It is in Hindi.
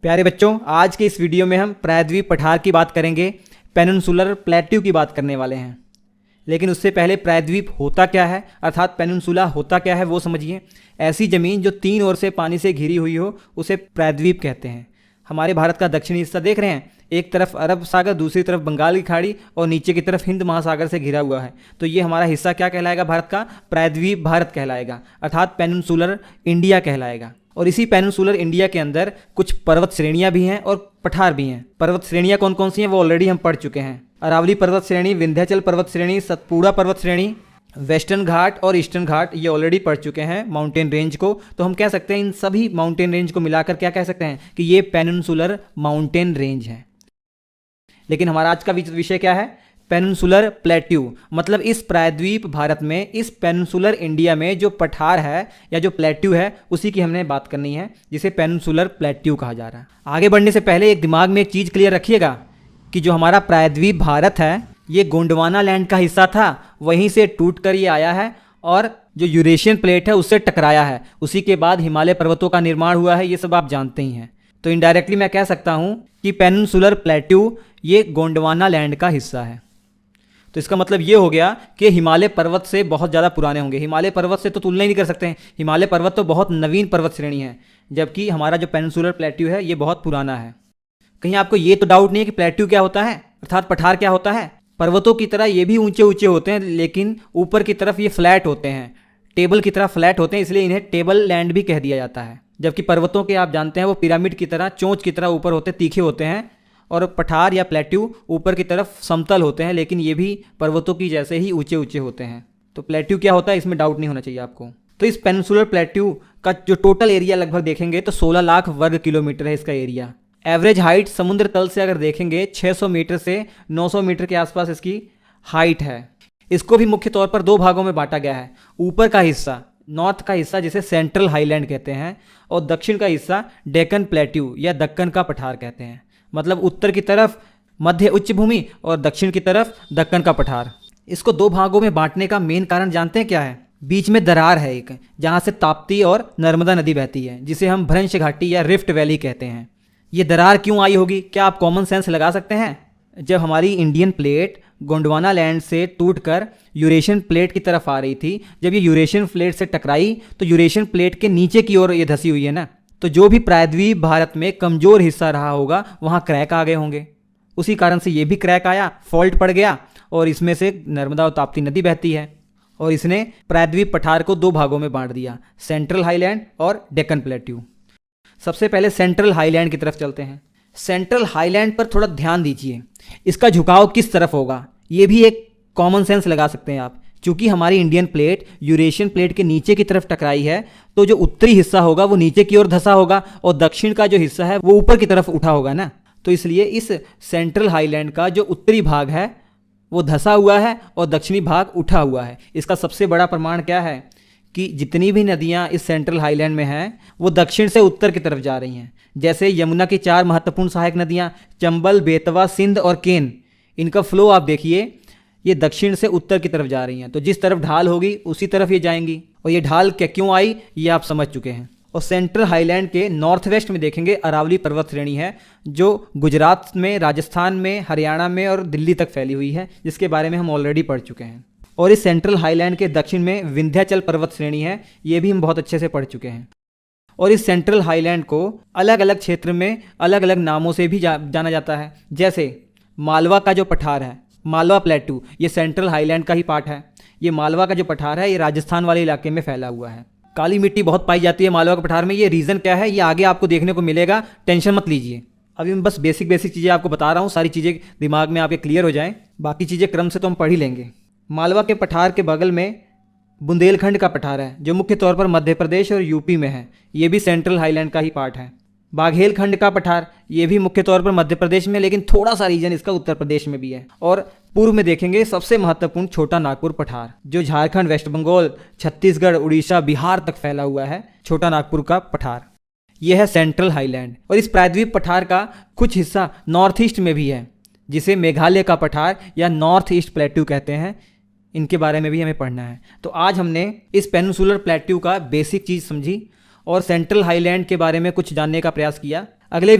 प्यारे बच्चों, आज के इस वीडियो में हम प्रायद्वीप पठार की बात करेंगे, पेनिनसुलर प्लेट्यू की बात करने वाले हैं। लेकिन उससे पहले प्रायद्वीप होता क्या है, अर्थात पेनिनसुला होता क्या है वो समझिए। ऐसी ज़मीन जो तीन ओर से पानी से घिरी हुई हो उसे प्रायद्वीप कहते हैं। हमारे भारत का दक्षिणी हिस्सा देख रहे हैं, एक तरफ अरब सागर, दूसरी तरफ बंगाल की खाड़ी और नीचे की तरफ हिंद महासागर से घिरा हुआ है। तो ये हमारा हिस्सा क्या कहलाएगा? भारत का प्रायद्वीप भारत कहलाएगा, अर्थात पेनिनसुलर इंडिया कहलाएगा। और इसी पेनिनसुलर इंडिया के अंदर कुछ पर्वत श्रेणियां भी हैं और पठार भी हैं। पर्वत श्रेणियां कौन कौन सी हैं वो ऑलरेडी हम पढ़ चुके हैं। अरावली पर्वत श्रेणी, विंध्याचल पर्वत श्रेणी, सतपुड़ा पर्वत श्रेणी, वेस्टर्न घाट और ईस्टर्न घाट, ये ऑलरेडी पढ़ चुके हैं माउंटेन रेंज को। तो हम कह सकते हैं इन सभी माउंटेन रेंज को मिलाकर क्या कह सकते हैं कि ये पेनिनसुलर माउंटेन रेंज है। लेकिन हमारा आज का विषय क्या है? Peninsular plateau. मतलब इस प्रायद्वीप भारत में, इस पेनिनसुलर इंडिया में जो पठार है या जो प्लेट्यू है उसी की हमने बात करनी है, जिसे पेनिनसुलर प्लेट्यू कहा जा रहा है। आगे बढ़ने से पहले एक दिमाग में एक चीज़ क्लियर रखिएगा कि जो हमारा प्रायद्वीप भारत है ये गोंडवाना लैंड का हिस्सा था, वहीं से टूट कर ये आया है और जो यूरेशियन प्लेट है उससे टकराया है। उसी के बाद हिमालय पर्वतों का निर्माण हुआ है, ये सब आप जानते ही हैं। तो इनडायरेक्टली मैं कह सकता हूँ कि पेनिनसुलर प्लेट्यू ये गोंडवाना लैंड का हिस्सा है। तो इसका मतलब ये हो गया कि हिमालय पर्वत से बहुत ज़्यादा पुराने होंगे। हिमालय पर्वत से तो तुलना ही नहीं कर सकते हैं, हिमालय पर्वत तो बहुत नवीन पर्वत श्रेणी है, जबकि हमारा जो पेनिनसुलर प्लेट्यू है ये बहुत पुराना है। कहीं आपको ये तो डाउट नहीं है कि प्लेट्यू क्या होता है, अर्थात पठार क्या होता है? पर्वतों की तरह ये भी ऊंचे ऊंचे होते हैं, लेकिन ऊपर की तरफ ये फ्लैट होते हैं, टेबल की तरह फ्लैट होते हैं, इसलिए इन्हें टेबल लैंड भी कह दिया जाता है। जबकि पर्वतों के आप जानते हैं वो पिरामिड की तरह, चोंच की तरह ऊपर होते, तीखे होते हैं, और पठार या प्लेट्यू ऊपर की तरफ समतल होते हैं, लेकिन ये भी पर्वतों की जैसे ही ऊंचे ऊंचे होते हैं। तो प्लेट्यू क्या होता है इसमें डाउट नहीं होना चाहिए आपको। तो इस पेनिनसुलर प्लेट्यू का जो टोटल एरिया लगभग देखेंगे तो 16 लाख वर्ग किलोमीटर है इसका एरिया। एवरेज हाइट समुद्र तल से अगर देखेंगे 600 मीटर से 900 मीटर के आसपास इसकी हाइट है। इसको भी मुख्य तौर पर दो भागों में बांटा गया है। ऊपर का हिस्सा, नॉर्थ का हिस्सा जिसे सेंट्रल हाईलैंड कहते हैं, और दक्षिण का हिस्सा डेक्कन प्लेट्यू या दक्कन का पठार कहते हैं। मतलब उत्तर की तरफ मध्य उच्च भूमि और दक्षिण की तरफ दक्कन का पठार। इसको दो भागों में बांटने का मेन कारण जानते हैं क्या है? बीच में दरार है एक, जहाँ से ताप्ती और नर्मदा नदी बहती है, जिसे हम भ्रंश घाटी या रिफ्ट वैली कहते हैं। ये दरार क्यों आई होगी? क्या आप कॉमन सेंस लगा सकते हैं? जब हमारी इंडियन प्लेट गोंडवाना लैंड से टूटकर यूरेशियन प्लेट की तरफ आ रही थी, जब ये यूरेशियन प्लेट से टकराई तो यूरेशियन प्लेट के नीचे की ओर ये धसी हुई है ना, तो जो भी प्रायद्वीप भारत में कमज़ोर हिस्सा रहा होगा वहाँ क्रैक आ गए होंगे। उसी कारण से ये भी क्रैक आया, फॉल्ट पड़ गया, और इसमें से नर्मदा और ताप्ती नदी बहती है, और इसने प्रायद्वीप पठार को दो भागों में बांट दिया, सेंट्रल हाईलैंड और डेक्कन प्लेट्यू। सबसे पहले सेंट्रल हाईलैंड की तरफ चलते हैं। सेंट्रल हाईलैंड पर थोड़ा ध्यान दीजिए, इसका झुकाव किस तरफ होगा ये भी एक कॉमन सेंस लगा सकते हैं आप। चूंकि हमारी इंडियन प्लेट यूरेशियन प्लेट के नीचे की तरफ टकराई है, तो जो उत्तरी हिस्सा होगा वो नीचे की ओर धंसा होगा और दक्षिण का जो हिस्सा है वो ऊपर की तरफ उठा होगा ना। तो इसलिए इस सेंट्रल हाईलैंड का जो उत्तरी भाग है वो धंसा हुआ है और दक्षिणी भाग उठा हुआ है। इसका सबसे बड़ा प्रमाण क्या है कि जितनी भी नदियाँ इस सेंट्रल हाईलैंड में हैं वो दक्षिण से उत्तर की तरफ जा रही हैं। जैसे यमुना की 4 महत्वपूर्ण सहायक नदियाँ चंबल, बेतवा, सिंध और केन, इनका फ्लो आप देखिए, ये दक्षिण से उत्तर की तरफ जा रही हैं। तो जिस तरफ ढाल होगी उसी तरफ ये जाएंगी, और ये ढाल क्या क्यों आई ये आप समझ चुके हैं। और सेंट्रल हाईलैंड के नॉर्थ वेस्ट में देखेंगे अरावली पर्वत श्रेणी है, जो गुजरात में, राजस्थान में, हरियाणा में और दिल्ली तक फैली हुई है, जिसके बारे में हम ऑलरेडी पढ़ चुके हैं। और इस सेंट्रल हाईलैंड के दक्षिण में विंध्याचल पर्वत श्रेणी है, ये भी हम बहुत अच्छे से पढ़ चुके हैं। और इस सेंट्रल हाईलैंड को अलग अलग क्षेत्र में अलग अलग नामों से भी जाना जाता है। जैसे मालवा का जो पठार है, मालवा प्लेट्यू, ये सेंट्रल हाईलैंड का ही पार्ट है। ये मालवा का जो पठार है ये राजस्थान वाले इलाके में फैला हुआ है। काली मिट्टी बहुत पाई जाती है मालवा के पठार में। ये रीज़न क्या है ये आगे आपको देखने को मिलेगा, टेंशन मत लीजिए। अभी मैं बस बेसिक चीज़ें आपको बता रहा हूँ, सारी चीज़ें दिमाग में आपके क्लियर हो जाएँ, बाकी चीज़ें क्रम से तो हम पढ़ ही लेंगे। मालवा के पठार के बगल में बुंदेलखंड का पठार है, जो मुख्य तौर पर मध्य प्रदेश और यूपी में है, ये भी सेंट्रल हाईलैंड का ही पार्ट है। बाघेलखंड का पठार, ये भी मुख्य तौर पर मध्य प्रदेश में, लेकिन थोड़ा सा रीजन इसका उत्तर प्रदेश में भी है। और पूर्व में देखेंगे सबसे महत्वपूर्ण छोटा नागपुर पठार, जो झारखंड, वेस्ट बंगाल, छत्तीसगढ़, उड़ीसा, बिहार तक फैला हुआ है, छोटा नागपुर का पठार। यह है सेंट्रल हाईलैंड। और इस प्रायद्वीप पठार का कुछ हिस्सा नॉर्थ ईस्ट में भी है, जिसे मेघालय का पठार या नॉर्थ ईस्ट प्लेट्यू कहते हैं। इनके बारे में भी हमें पढ़ना है। तो आज हमने इस पेनिनसुलर प्लेट्यू का बेसिक चीज़ समझी और सेंट्रल हाईलैंड के बारे में कुछ जानने का प्रयास किया। अगले